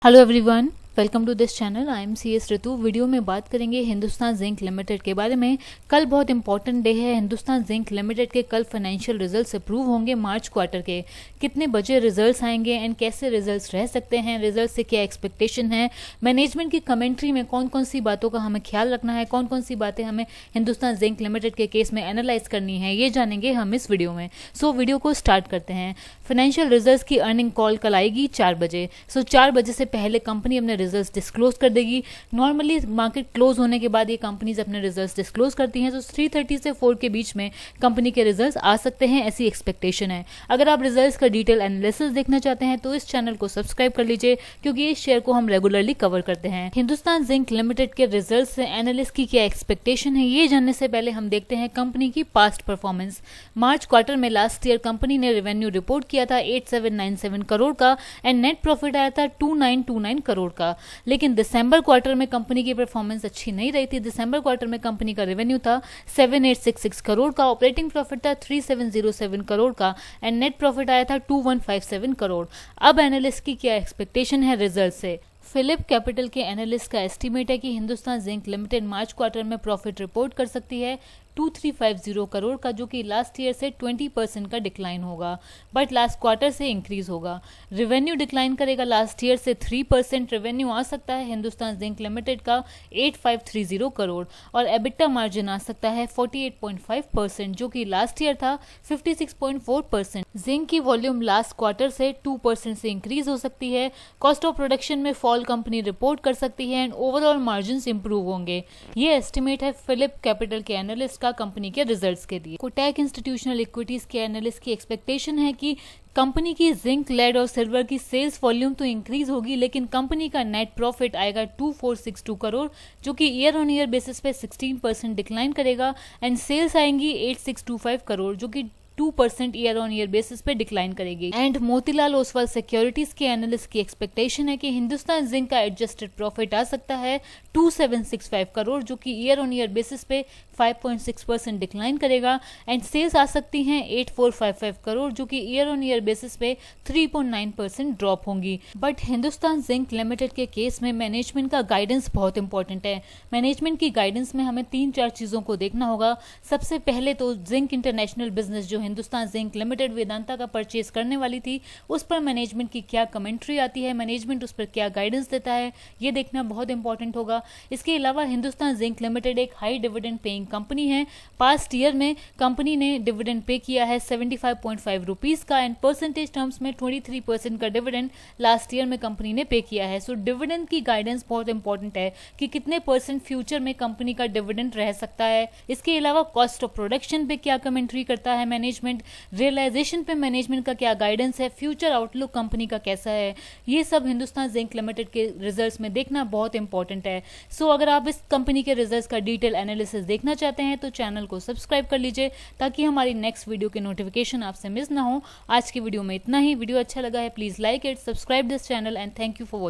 Hello everyone, welcome to this channel. I am C S Ritu. Video में बात करेंगे Hindustan zinc limited के बारे में। कल बहुत इंपॉर्टेंट डे है। हिंदुस्तान जिंक लिमिटेड के कल फाइनेंशियल रिजल्ट्स अप्रूव होंगे मार्च क्वार्टर के। कितने बजे रिजल्ट्स आएंगे एंड कैसे रिजल्ट्स रह सकते हैं, रिजल्ट से क्या एक्सपेक्टेशन है, मैनेजमेंट की कमेंट्री में कौन कौन सी बातों का हमें ख्याल रखना है, कौन कौन सी बातें हमें हिंदुस्तान जिंक लिमिटेड के केस में एनालाइज करनी है, ये जानेंगे हम इस वीडियो में। सो वीडियो को स्टार्ट करते हैं। फाइनेंशियल रिजल्ट्स की अर्निंग कॉल कल आएगी 4 बजे। 4 बजे से पहले कंपनी अपने रिजल्ट्स डिस्क्लोज कर देगी। नॉर्मली मार्केट क्लोज होने के बाद ये कंपनीज अपने रिजल्ट्स डिस्क्लोज करती हैं, तो 3:30 से 4 के बीच में कंपनी के रिजल्ट्स आ सकते हैं, ऐसी एक्सपेक्टेशन है। अगर आप रिजल्ट्स का डिटेल एनालिसिस देखना चाहते हैं तो इस चैनल को सब्सक्राइब कर लीजिए, क्योंकि इस शेयर को हम रेगुलरली कवर करते हैं। हिंदुस्तान जिंक लिमिटेड के रिजल्ट्स से एनालिस्ट की क्या एक्सपेक्टेशन है, ये जानने से पहले हम देखते हैं कंपनी की पास्ट परफॉर्मेंस। मार्च क्वार्टर में लास्ट ईयर कंपनी ने रेवेन्यू रिपोर्ट किया था 8797 करोड़ का एंड नेट प्रॉफिट आया था 2929 करोड़ का। लेकिन दिसंबर क्वार्टर में कंपनी की परफॉर्मेंस अच्छी नहीं रही थी। दिसंबर क्वार्टर में कंपनी का रेवेन्यू था 7866 करोड़ का, ऑपरेटिंग प्रॉफिट था 3707 करोड़ का एंड नेट प्रॉफिट आया था 2157 करोड़। अब एनालिस्ट की क्या एक्सपेक्टेशन है रिजल्ट से। फिलिप कैपिटल के एनालिस्ट का एस्टीमेट है कि हिंदुस्तान जिंक लिमिटेड मार्च क्वार्टर में प्रॉफिट रिपोर्ट कर सकती है 2350 करोड़ का, जो कि लास्ट ईयर से 20% का डिक्लाइन होगा, बट लास्ट क्वार्टर से इंक्रीज होगा। रेवेन्यू डिक्लाइन करेगा, लास्ट ईयर से 3% रेवेन्यू आ सकता है हिंदुस्तान जिंक लिमिटेड का 8530 करोड़, और एबिटा मार्जिन आ सकता है 48.5%, जो कि लास्ट ईयर था 56.4%। जिंक की वॉल्यूम लास्ट क्वार्टर से 2% से इंक्रीज हो सकती है। कॉस्ट ऑफ प्रोडक्शन में फॉल कंपनी रिपोर्ट कर सकती है एंड ओवरऑल मार्जिन इंप्रूव होंगे। ये एस्टिमेट है फिलिप कैपिटल के एनालिस्ट का कंपनी के रिजल्ट्स के लिए। कोटक इंस्टीट्यूशनल इक्विटीज के एनालिस्ट की एक्सपेक्टेशन है कि कंपनी की जिंक, लेड और सिल्वर की सेल्स वॉल्यूम तो इंक्रीज होगी, लेकिन कंपनी का नेट प्रॉफिट आएगा 2462 करोड़, जो कि ईयर ऑन ईयर बेसिस पे 16% डिक्लाइन करेगा एंड सेल्स आएंगी 8625 करोड़, जो कि 2% ईयर ऑन ईयर बेसिस पे डिक्लाइन करेगी। एंड मोतीलाल ओसवाल सिक्योरिटीज के एनालिस्ट की एक्सपेक्टेशन है कि हिंदुस्तान जिंक का एडजस्टेड प्रॉफिट आ सकता है 2765 करोड़, जो कि ईयर ऑन ईयर बेसिस पे 5.6% डिक्लाइन करेगा एंड सेल्स आ सकती हैं 8455 करोड़, जो कि ईयर ऑन ईयर बेसिस पे 3.9% ड्रॉप होंगी। बट हिंदुस्तान जिंक लिमिटेड के केस में मैनेजमेंट का गाइडेंस बहुत इंपॉर्टेंट है। मैनेजमेंट की गाइडेंस में हमें 3-4 चीजों को देखना होगा। सबसे पहले तो जिंक इंटरनेशनल बिजनेस जो हिंदुस्तान जिंक लिमिटेड वेदांता का परचेज करने वाली थी, उस पर मैनेजमेंट की क्या कमेंट्री आती है, मैनेजमेंट उस पर क्या गाइडेंस देता है, ये देखना बहुत इंपॉर्टेंट होगा। इसके अलावा हिंदुस्तान जिंक लिमिटेड एक हाई डिविडेंड पेइंग कंपनी है। पास्ट ईयर में कंपनी ने डिविडेंड पे किया है 75.5 रुपीज का एंड परसेंटेज टर्म्स में 23% का डिविडेंड लास्ट ईयर में कंपनी ने पे किया है। सो डिविडेंड की गाइडेंस बहुत इंपॉर्टेंट है कि कितने परसेंट फ्यूचर में कंपनी का डिविडेंड रह सकता है। इसके अलावा कॉस्ट ऑफ प्रोडक्शन पे क्या कमेंट्री करता है मैनेजमेंट, रियलाइजेशन पे मैनेजमेंट का क्या गाइडेंस है, फ्यूचर आउटलुक कंपनी का कैसा है, ये सब हिंदुस्तान जिंक लिमिटेड के रिजल्ट्स में देखना बहुत इंपॉर्टेंट है। सो अगर आप इस कंपनी के रिजल्ट्स का डिटेल एनालिसिस देखना चाहते हैं तो चैनल को सब्सक्राइब कर लीजिए, ताकि हमारी नेक्स्ट वीडियो के नोटिफिकेशन आपसे मिस ना हो। आज की वीडियो में इतना ही। वीडियो अच्छा लगा है please like it, subscribe this channel and thank you for watching.